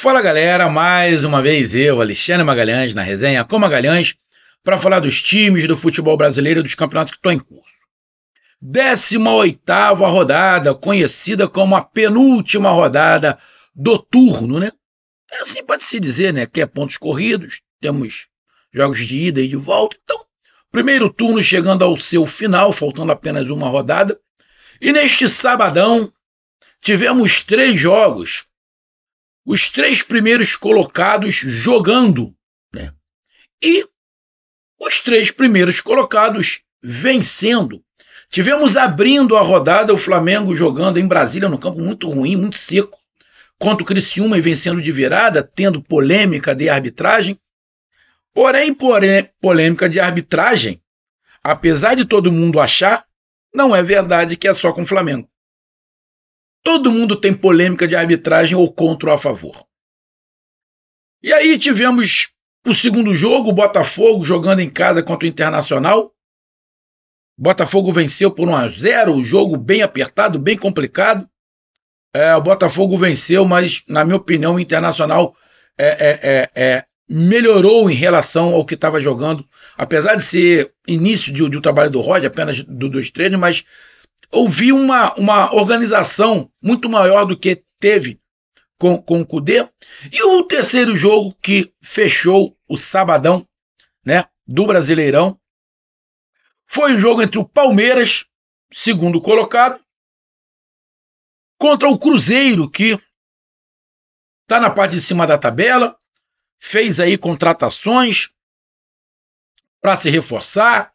Fala galera, mais uma vez eu, Alexandre Magalhães, na resenha com Magalhães, para falar dos times do futebol brasileiro e dos campeonatos que estão em curso. 18ª rodada, conhecida como a penúltima rodada do turno, né? Assim pode-se dizer, né? Que é pontos corridos, temos jogos de ida e de volta. Então, primeiro turno chegando ao seu final, faltando apenas uma rodada. E neste sabadão, tivemos 3 jogos. Os 3 primeiros colocados jogando, né? E os 3 primeiros colocados vencendo. Tivemos abrindo a rodada o Flamengo jogando em Brasília, no campo muito ruim, muito seco, contra o Criciúma e vencendo de virada, tendo polêmica de arbitragem. Porém, polêmica de arbitragem, apesar de todo mundo achar, não é verdade que é só com o Flamengo. Todo mundo tem polêmica de arbitragem ou contra ou a favor. E aí tivemos o segundo jogo, o Botafogo jogando em casa contra o Internacional. Botafogo venceu por 1-0, o jogo bem apertado, bem complicado. O Botafogo venceu, mas, na minha opinião, o Internacional melhorou em relação ao que estava jogando. Apesar de ser início de trabalho do Roger, apenas dos treinos, mas houve uma organização muito maior do que teve com o Kudê. E o terceiro jogo que fechou o sabadão, né, do Brasileirão foi o jogo entre o Palmeiras, segundo colocado, contra o Cruzeiro, que está na parte de cima da tabela, fez aí contratações para se reforçar,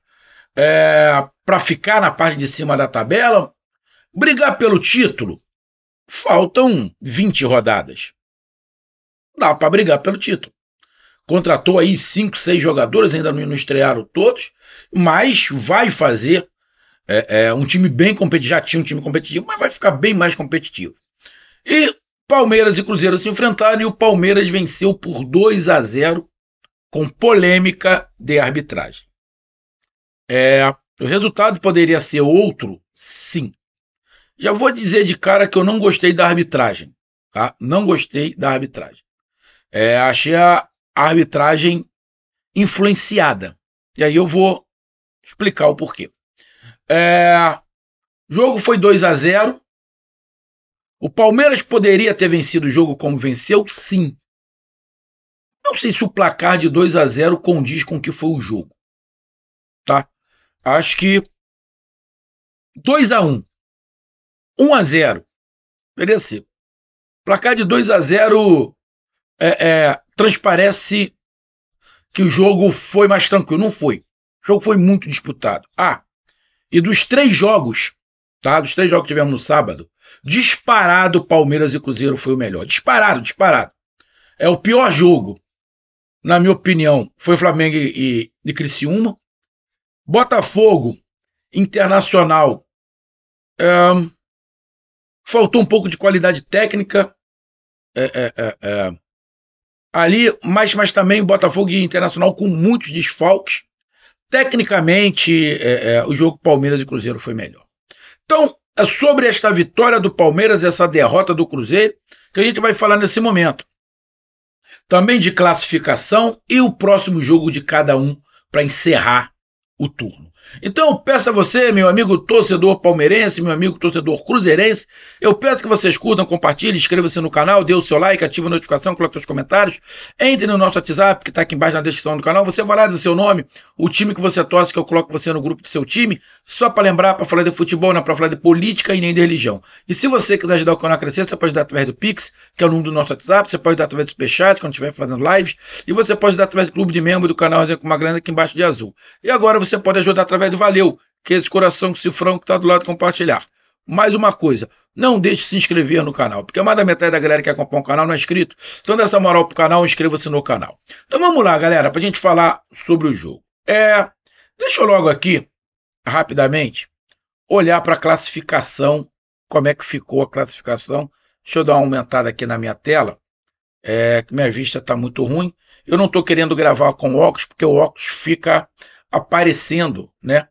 para ficar na parte de cima da tabela, brigar pelo título. Faltam 20 rodadas. Dá para brigar pelo título. Contratou aí 5, 6 jogadores, ainda não estrearam todos, mas vai fazer um time bem competitivo. Já tinha um time competitivo, mas vai ficar bem mais competitivo. E Palmeiras e Cruzeiro se enfrentaram e o Palmeiras venceu por 2-0 com polêmica de arbitragem. O resultado poderia ser outro? Sim. Já vou dizer de cara que eu não gostei da arbitragem. Tá? Não gostei da arbitragem. Achei a arbitragem influenciada. E aí eu vou explicar o porquê. O jogo foi 2-0. O Palmeiras poderia ter vencido o jogo como venceu? Sim. Não sei se o placar de 2-0 condiz com o que foi o jogo. Tá? Acho que 2-1. 1-0. Poderia ser. Placar de 2-0 transparece que o jogo foi mais tranquilo. Não foi. O jogo foi muito disputado. E dos 3 jogos, tá? Dos 3 jogos que tivemos no sábado, disparado Palmeiras e Cruzeiro foi o melhor. Disparado. O pior jogo, na minha opinião, foi Flamengo e Criciúma. Botafogo, Internacional, faltou um pouco de qualidade técnica ali, mas também Botafogo e Internacional com muitos desfalques. Tecnicamente, o jogo Palmeiras e Cruzeiro foi melhor. Então, é sobre esta vitória do Palmeiras, essa derrota do Cruzeiro, que a gente vai falar nesse momento. Também de classificação e o próximo jogo de cada um para encerrar o turno. Então eu peço a você, meu amigo torcedor palmeirense, meu amigo torcedor cruzeirense, eu peço que vocês curtam, compartilhem, inscreva-se no canal, dê o seu like, ative a notificação, coloque seus comentários, entre no nosso WhatsApp, que está aqui embaixo na descrição do canal, você vai lá do seu nome, o time que você torce, que eu coloco você no grupo do seu time, só para lembrar, para falar de futebol, não para falar de política e nem de religião. E se você quiser ajudar o canal a crescer, você pode dar através do Pix, que é o número do nosso WhatsApp, você pode dar através do Superchat, quando estiver fazendo lives, e você pode dar através do clube de membro do canal Resenha com Magalhães, aqui embaixo de azul. E agora você pode ajudar através do Valeu, que é esse coração com cifrão que está do lado de compartilhar. Mais uma coisa, não deixe de se inscrever no canal, porque mais da metade da galera que acompanha o canal não é inscrito. Então dá essa moral pro canal, inscreva-se no canal. Então vamos lá, galera, pra gente falar sobre o jogo. Deixa eu logo aqui, rapidamente, olhar para a classificação, como é que ficou a classificação. Deixa eu dar uma aumentada aqui na minha tela, que minha vista está muito ruim. Eu não estou querendo gravar com óculos, porque o óculos fica aparecendo, né?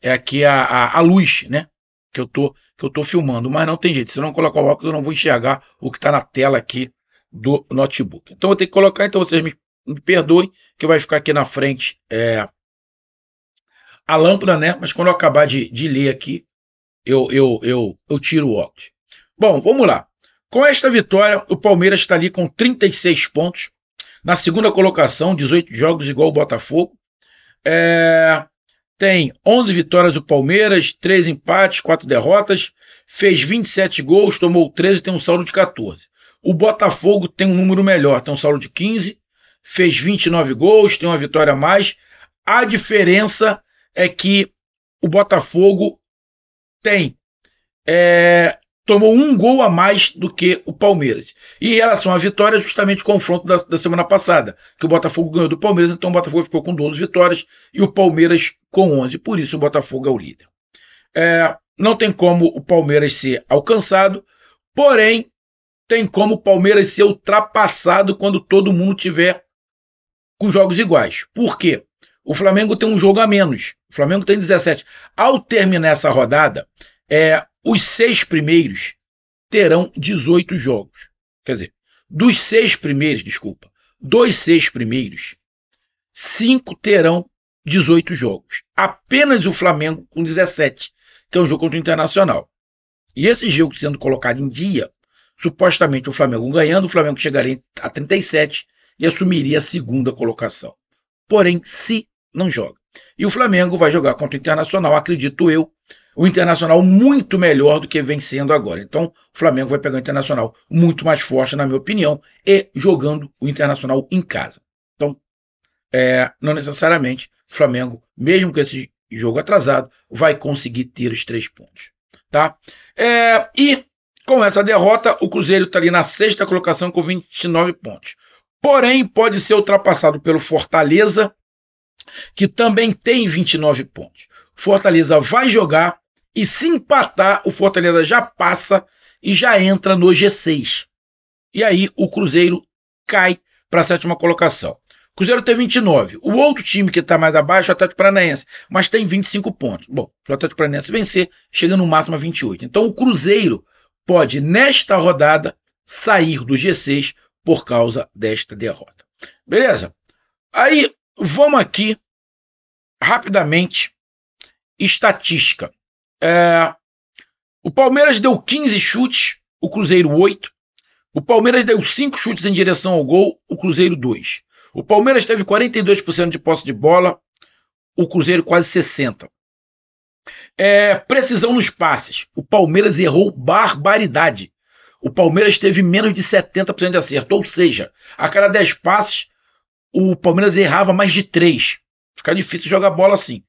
Aqui a luz, né? Que eu tô filmando, mas não tem jeito. Se eu não colocar o óculos, eu não vou enxergar o que está na tela aqui do notebook. Então, vou ter que colocar, então vocês me perdoem, que vai ficar aqui na frente a lâmpada, né? Mas quando eu acabar de ler aqui, eu tiro o óculos. Bom, vamos lá. Com esta vitória, o Palmeiras está ali com 36 pontos. Na segunda colocação, 18 jogos igual o Botafogo. Tem 11 vitórias do Palmeiras, 3 empates, 4 derrotas. Fez 27 gols, tomou 13 e tem um saldo de 14. O Botafogo tem um número melhor, tem um saldo de 15. Fez 29 gols, tem uma vitória a mais. A diferença é que o Botafogo tomou um gol a mais do que o Palmeiras. E em relação à vitória, justamente o confronto da semana passada, que o Botafogo ganhou do Palmeiras, então o Botafogo ficou com 12 vitórias e o Palmeiras com 11. Por isso o Botafogo é o líder. Não tem como o Palmeiras ser alcançado, porém tem como o Palmeiras ser ultrapassado quando todo mundo tiver com jogos iguais. Por quê? O Flamengo tem um jogo a menos. O Flamengo tem 17. Ao terminar essa rodada, os 6 primeiros terão 18 jogos. Quer dizer, dos 6 primeiros, 5 terão 18 jogos. Apenas o Flamengo com 17, que é um jogo contra o Internacional. E esse jogo sendo colocado em dia, supostamente o Flamengo ganhando, o Flamengo chegaria a 37 e assumiria a segunda colocação. Porém, se não joga. E o Flamengo vai jogar contra o Internacional, acredito eu, o Internacional muito melhor do que vem sendo agora. Então, o Flamengo vai pegar o Internacional muito mais forte, na minha opinião, e jogando o Internacional em casa. Então, não necessariamente o Flamengo, mesmo com esse jogo atrasado, vai conseguir ter os 3 pontos. Tá? E com essa derrota, o Cruzeiro está ali na 6ª colocação com 29 pontos. Porém, pode ser ultrapassado pelo Fortaleza, que também tem 29 pontos. Fortaleza vai jogar e se empatar, o Fortaleza já passa e já entra no G6. E aí o Cruzeiro cai para a 7ª colocação. O Cruzeiro tem 29. O outro time que está mais abaixo é o Atlético Paranaense, mas tem 25 pontos. Bom, se o Atlético Paranaense vencer, chega no máximo a 28. Então o Cruzeiro pode, nesta rodada, sair do G6 por causa desta derrota. Beleza? Aí, vamos aqui, rapidamente, estatística. O Palmeiras deu 15 chutes, o Cruzeiro 8. O Palmeiras deu 5 chutes em direção ao gol, o Cruzeiro 2. O Palmeiras teve 42% de posse de bola, o Cruzeiro quase 60%. Precisão nos passes. O Palmeiras errou barbaridade. O Palmeiras teve menos de 70% de acerto, ou seja, a cada 10 passes, o Palmeiras errava mais de 3. Fica difícil jogar bola assim.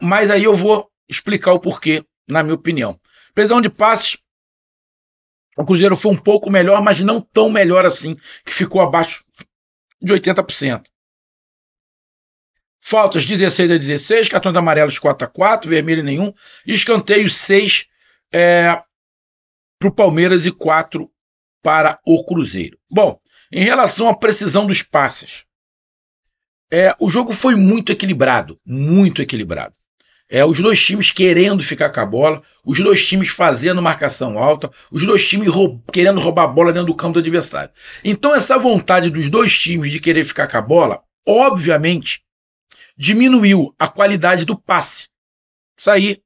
Mas aí eu vou explicar o porquê, na minha opinião. Precisão de passes, o Cruzeiro foi um pouco melhor, mas não tão melhor assim, que ficou abaixo de 80%. Faltas 16-16, cartões amarelos 4-4, vermelho nenhum, escanteios 6 para o Palmeiras e 4 para o Cruzeiro. Bom, em relação à precisão dos passes, o jogo foi muito equilibrado, muito equilibrado. Os dois times querendo ficar com a bola, os dois times fazendo marcação alta, os dois times querendo roubar a bola dentro do campo do adversário. Então essa vontade dos dois times de querer ficar com a bola, obviamente, diminuiu a qualidade do passe. Isso aí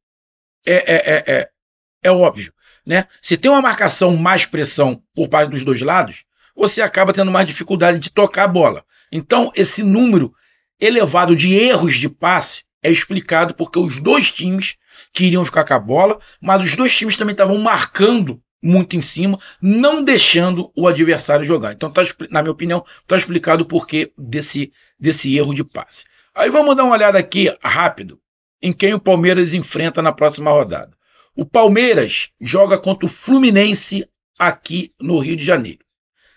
é óbvio, né? Se tem uma marcação mais pressão por parte dos dois lados, você acaba tendo mais dificuldade de tocar a bola. Então esse número elevado de erros de passe é explicado porque os dois times queriam ficar com a bola, mas os dois times também estavam marcando muito em cima, não deixando o adversário jogar. Então, na minha opinião, está explicado o porquê desse erro de passe. Aí vamos dar uma olhada aqui rápido em quem o Palmeiras enfrenta na próxima rodada. O Palmeiras joga contra o Fluminense aqui no Rio de Janeiro.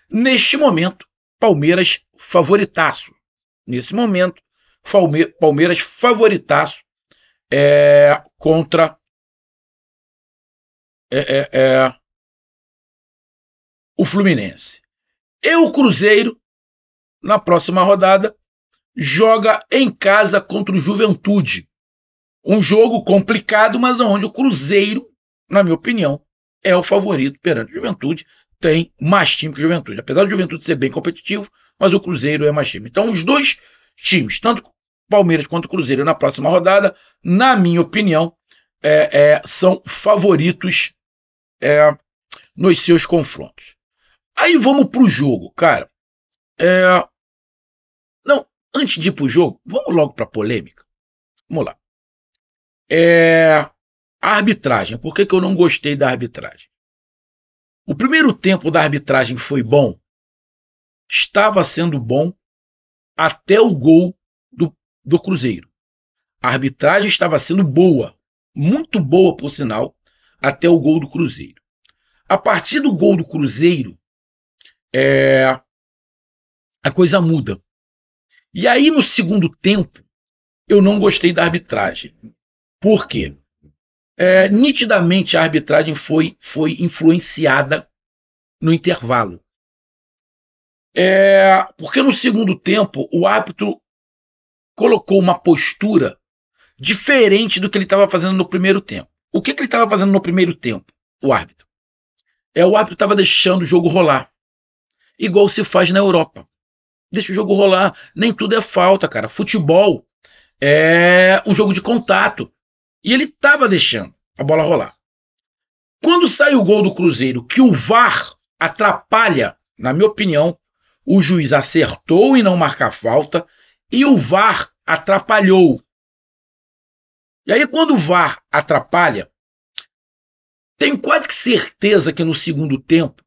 Neste momento, Palmeiras favoritaço. Nesse momento, Palmeiras favoritaço contra o Fluminense. E o Cruzeiro, na próxima rodada, joga em casa contra o Juventude. Um jogo complicado, mas onde o Cruzeiro, na minha opinião, é o favorito perante o Juventude. tem mais time que o Juventude. Apesar do Juventude ser bem competitivo, mas o Cruzeiro é mais time. Então, os dois times, tanto Palmeiras quanto o Cruzeiro, na próxima rodada, na minha opinião, são favoritos nos seus confrontos. Aí vamos pro jogo, cara. Não, antes de ir pro jogo, vamos logo pra polêmica. Vamos lá. A arbitragem. Por que eu não gostei da arbitragem? O primeiro tempo da arbitragem foi bom. Estava sendo bom até o gol do Cruzeiro. A arbitragem estava sendo boa. Muito boa, por sinal, até o gol do Cruzeiro. A partir do gol do Cruzeiro, a coisa muda. E aí, no segundo tempo, eu não gostei da arbitragem. Por quê? Nitidamente a arbitragem foi influenciada no intervalo. Porque no segundo tempo o árbitro colocou uma postura diferente do que ele estava fazendo no primeiro tempo. O que ele estava fazendo no primeiro tempo? O árbitro estava deixando o jogo rolar. Igual se faz na Europa. Deixa o jogo rolar. Nem tudo é falta, cara. Futebol é um jogo de contato. E ele estava deixando a bola rolar. Quando sai o gol do Cruzeiro, que o VAR atrapalha, na minha opinião, o juiz acertou em não marcar falta e o VAR atrapalhou. E aí, quando o VAR atrapalha, tenho quase que certeza que no segundo tempo,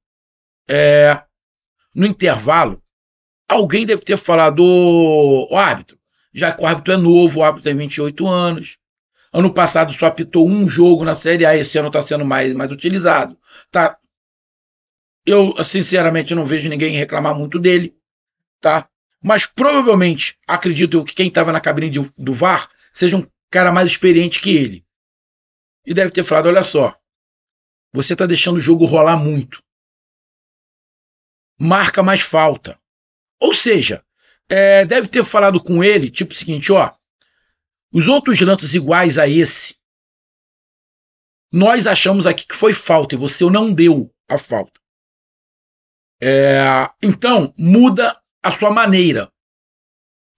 no intervalo, alguém deve ter falado: o árbitro, já que o árbitro é novo, o árbitro tem 28 anos, ano passado só apitou um jogo na Série A, esse ano está sendo mais utilizado. Tá? Eu, sinceramente, não vejo ninguém reclamar muito dele. Tá? Mas provavelmente, acredito que quem estava na cabine do VAR seja um cara mais experiente que ele. E deve ter falado: olha só, você está deixando o jogo rolar muito. Marca mais falta. Ou seja, deve ter falado com ele, tipo o seguinte: ó, os outros lances iguais a esse, nós achamos aqui que foi falta e você não deu a falta. Então, muda a sua maneira.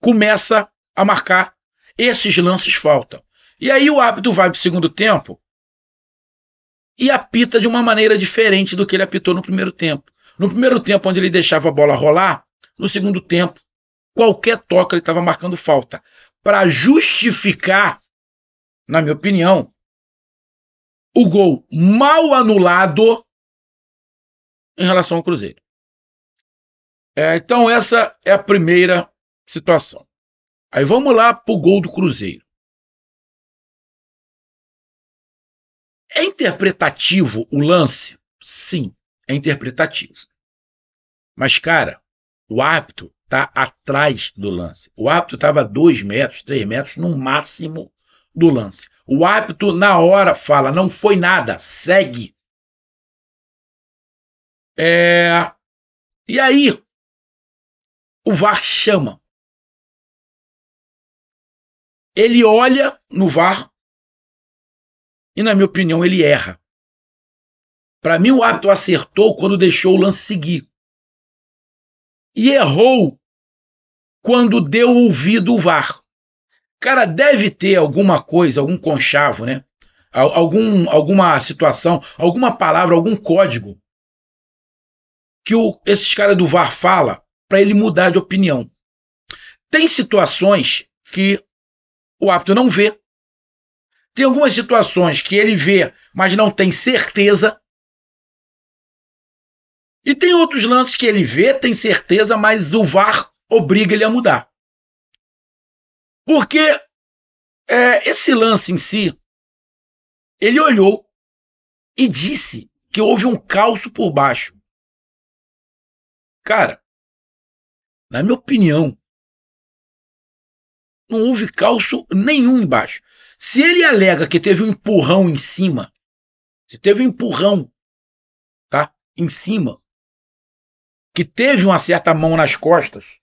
Começa a marcar esses lances falta. E aí o árbitro vai para o segundo tempo e apita de uma maneira diferente do que ele apitou no primeiro tempo. No primeiro tempo, onde ele deixava a bola rolar, no segundo tempo, qualquer toque ele estava marcando falta. Para justificar, na minha opinião, o gol mal anulado em relação ao Cruzeiro. Então essa é a primeira situação. Aí vamos lá para o gol do Cruzeiro. É interpretativo o lance? Sim, é interpretativo. Mas, cara, o árbitro está atrás do lance. O árbitro estava a 2 metros, 3 metros no máximo do lance. O árbitro, na hora, fala: não foi nada, segue. E aí, o VAR chama. Ele olha no VAR e, na minha opinião, ele erra. Para mim, o árbitro acertou quando deixou o lance seguir. E errou quando deu ouvido ao VAR. Cara, deve ter alguma coisa, algum conchavo, né? Alguma situação, alguma palavra, algum código que esses caras do VAR falam para ele mudar de opinião. Tem situações que o árbitro não vê. Tem algumas situações que ele vê, mas não tem certeza. E tem outros lances que ele vê, tem certeza, mas o VAR obriga ele a mudar. Porque esse lance em si, ele olhou e disse que houve um calço por baixo. Cara, na minha opinião, não houve calço nenhum embaixo. Se ele alega que teve um empurrão em cima, se teve um empurrão, tá, em cima, que teve uma certa mão nas costas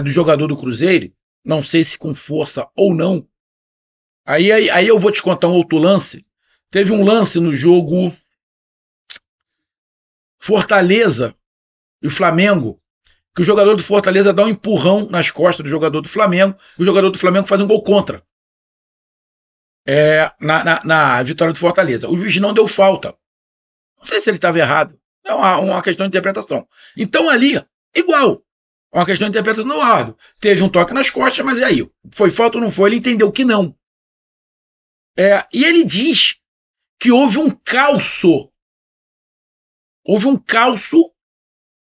do jogador do Cruzeiro, não sei se com força ou não, aí eu vou te contar um outro lance. Teve um lance no jogo Fortaleza e Flamengo, que o jogador do Fortaleza dá um empurrão nas costas do jogador do Flamengo, e o jogador do Flamengo faz um gol contra. Na vitória do Fortaleza. O juiz não deu falta. Não sei se ele estava errado. É uma questão de interpretação. Então ali, igual. É uma questão de interpretação no lado. Teve um toque nas costas, mas e aí? Foi falta ou não foi? Ele entendeu que não. E ele diz que houve um calço. Houve um calço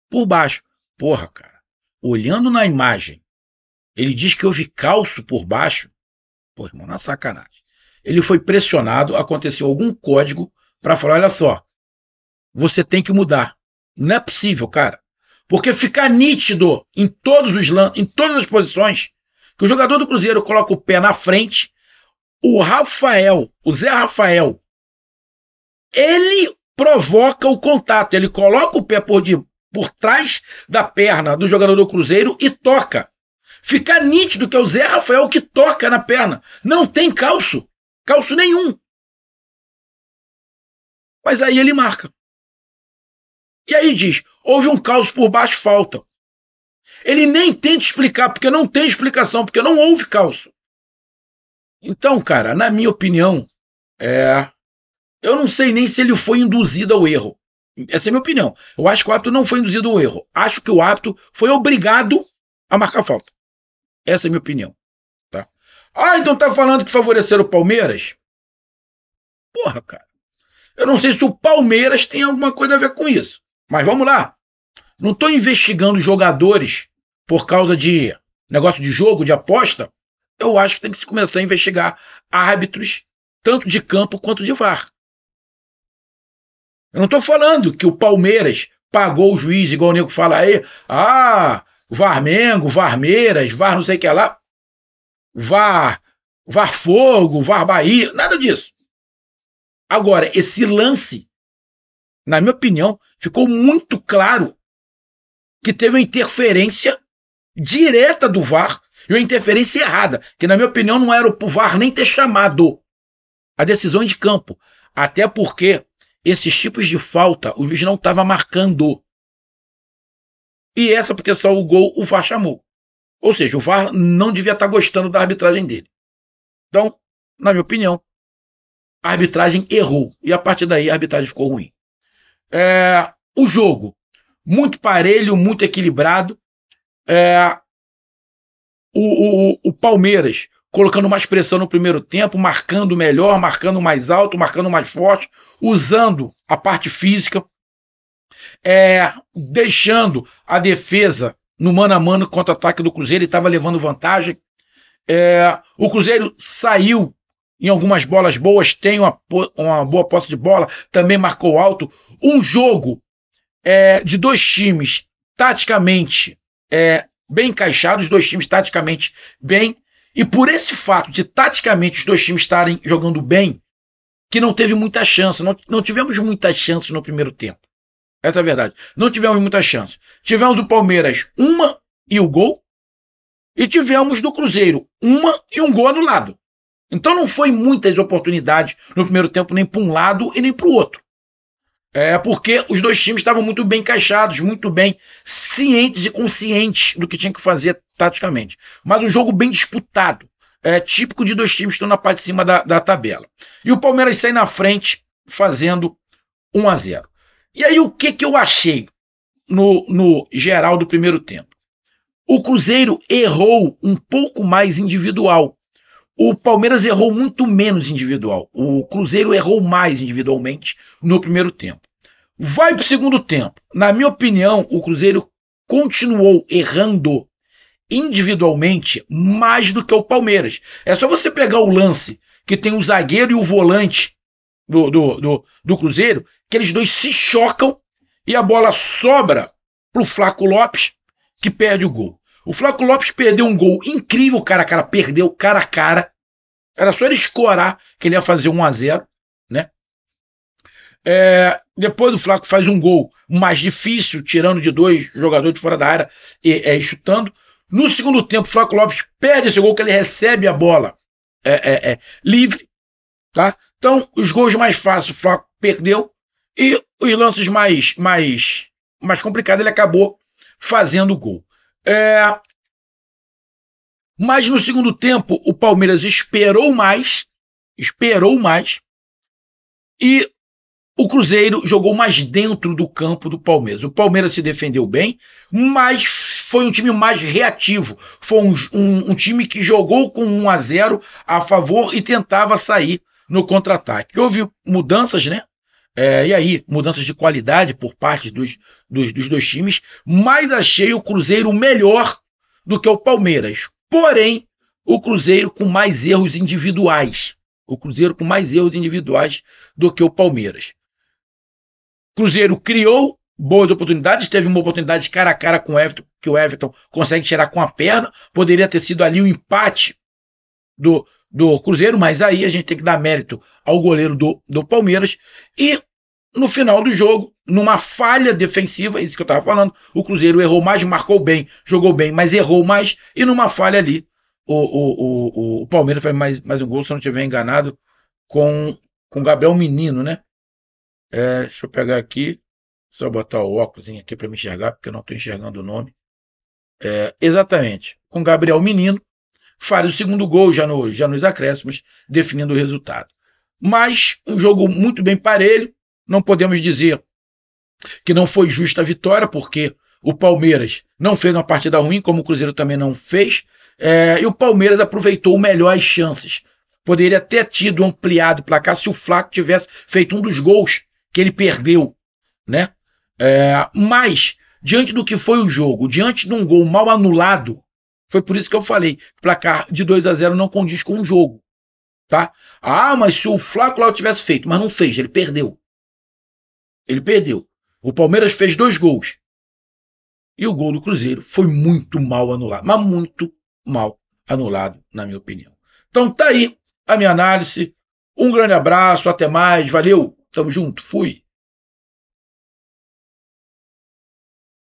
por baixo. Porra, cara. Olhando na imagem, ele diz que houve calço por baixo. Pô, irmão, na sacanagem. Ele foi pressionado, aconteceu algum código para falar, olha só, você tem que mudar. Não é possível, cara. Porque ficar nítido em todas as posições, que o jogador do Cruzeiro coloca o pé na frente, o Zé Rafael, ele provoca o contato, ele coloca o pé por trás da perna do jogador do Cruzeiro e toca. Fica nítido que é o Zé Rafael que toca na perna. Não tem calço nenhum. Mas aí ele marca. E aí diz, houve um calço por baixo, falta. Ele nem tenta explicar, porque não tem explicação, porque não houve calço. Então, cara, na minha opinião, eu não sei nem se ele foi induzido ao erro. Essa é a minha opinião. Eu acho que o árbitro não foi induzido ao erro. Acho que o árbitro foi obrigado a marcar falta. Essa é a minha opinião. Tá? Então tá falando que favoreceram o Palmeiras? Porra, cara. Eu não sei se o Palmeiras tem alguma coisa a ver com isso. Mas vamos lá. Não estou investigando jogadores por causa de negócio de jogo, de aposta. Eu acho que tem que se começar a investigar árbitros, tanto de campo quanto de VAR. Eu não estou falando que o Palmeiras pagou o juiz, igual o nego fala aí, Varmengo, Varmeiras, VAR não sei o que lá, VAR Fogo, VAR Bahia, nada disso. Agora, esse lance, na minha opinião, ficou muito claro que teve uma interferência direta do VAR e uma interferência errada, que na minha opinião não era o VAR nem ter chamado a decisão de campo, até porque esses tipos de falta o juiz não estava marcando. E essa, porque saiu o gol, o VAR chamou. Ou seja, o VAR não devia estar gostando da arbitragem dele. Então, na minha opinião, a arbitragem errou. E a partir daí a arbitragem ficou ruim. O jogo, muito parelho, muito equilibrado. O Palmeiras colocando mais pressão no primeiro tempo, marcando melhor, marcando mais alto, marcando mais forte, usando a parte física, deixando a defesa no mano a mano contra o ataque do Cruzeiro, ele estava levando vantagem. O Cruzeiro saiu em algumas bolas boas, tem uma boa posse de bola, também marcou alto. Um jogo de dois times taticamente bem encaixados, dois times taticamente bem, e por esse fato de taticamente os dois times estarem jogando bem, que não teve muita chance, não tivemos muitas chances no primeiro tempo. Essa é a verdade. Não tivemos muita chance. Tivemos do Palmeiras uma e o gol, e tivemos do Cruzeiro uma e um gol anulado. Então não foi muitas oportunidades no primeiro tempo, nem para um lado e nem para o outro. Porque os dois times estavam muito bem encaixados, muito bem cientes e conscientes do que tinha que fazer taticamente. Mas um jogo bem disputado, típico de dois times que estão na parte de cima da tabela. E o Palmeiras sai na frente, fazendo 1-0. E aí o que eu achei no geral do primeiro tempo? O Cruzeiro errou um pouco mais individual. O Palmeiras errou muito menos individual. O Cruzeiro errou mais individualmente no primeiro tempo. Vai para o segundo tempo. Na minha opinião, o Cruzeiro continuou errando individualmente mais do que o Palmeiras. É só você pegar o lance que tem o zagueiro e o volante do Cruzeiro, que eles dois se chocam e a bola sobra para o Flaco Lopes, que perde o gol. O Flaco Lopes perdeu um gol incrível, cara a cara, perdeu cara a cara. Era só ele escorar que ele ia fazer 1-0, né? Depois o Flaco faz um gol mais difícil, tirando de dois jogadores de fora da área e chutando. No segundo tempo, o Flaco Lopes perde esse gol, que ele recebe a bola livre. Tá? Então, os gols mais fáceis o Flaco perdeu E os lances mais complicados ele acabou fazendo o gol. Mas no segundo tempo o Palmeiras esperou mais e o Cruzeiro jogou mais dentro do campo do Palmeiras. O Palmeiras se defendeu bem, mas foi um time mais reativo. Foi um time que jogou com 1-0 a favor e tentava sair no contra-ataque. Houve mudanças, né? E aí, mudanças de qualidade por parte dos dois times, mas achei o Cruzeiro melhor do que o Palmeiras. Porém, o Cruzeiro com mais erros individuais. O Cruzeiro com mais erros individuais do que o Palmeiras. Cruzeiro criou boas oportunidades, teve uma oportunidade cara a cara com o Everton, que o Everton consegue tirar com a perna, poderia ter sido ali um empate do Cruzeiro, mas aí a gente tem que dar mérito ao goleiro do Palmeiras, e no final do jogo, numa falha defensiva, isso que eu estava falando, o Cruzeiro errou mais, marcou bem, jogou bem, mas errou mais, e numa falha ali, o Palmeiras faz mais um gol, se eu não estiver enganado, com Gabriel Menino, né? Deixa eu pegar aqui, só botar o óculos aqui para me enxergar, porque eu não estou enxergando o nome. Exatamente, com Gabriel Menino, faz o segundo gol já nos acréscimos, definindo o resultado. Mas um jogo muito bem parelho, não podemos dizer que não foi justa a vitória, porque o Palmeiras não fez uma partida ruim, como o Cruzeiro também não fez, e o Palmeiras aproveitou melhor as chances. Poderia ter tido ampliado o placar se o Flaco tivesse feito um dos gols que ele perdeu, né? Mas, diante do que foi o jogo, diante de um gol mal anulado, foi por isso que eu falei, o placar de 2-0 não condiz com o jogo, tá? Mas se o Flaco lá tivesse feito, mas não fez, ele perdeu. Ele perdeu. O Palmeiras fez 2 gols. E o gol do Cruzeiro foi muito mal anulado, mas muito mal anulado, na minha opinião. Então tá aí a minha análise. Um grande abraço, até mais, valeu, tamo junto, fui.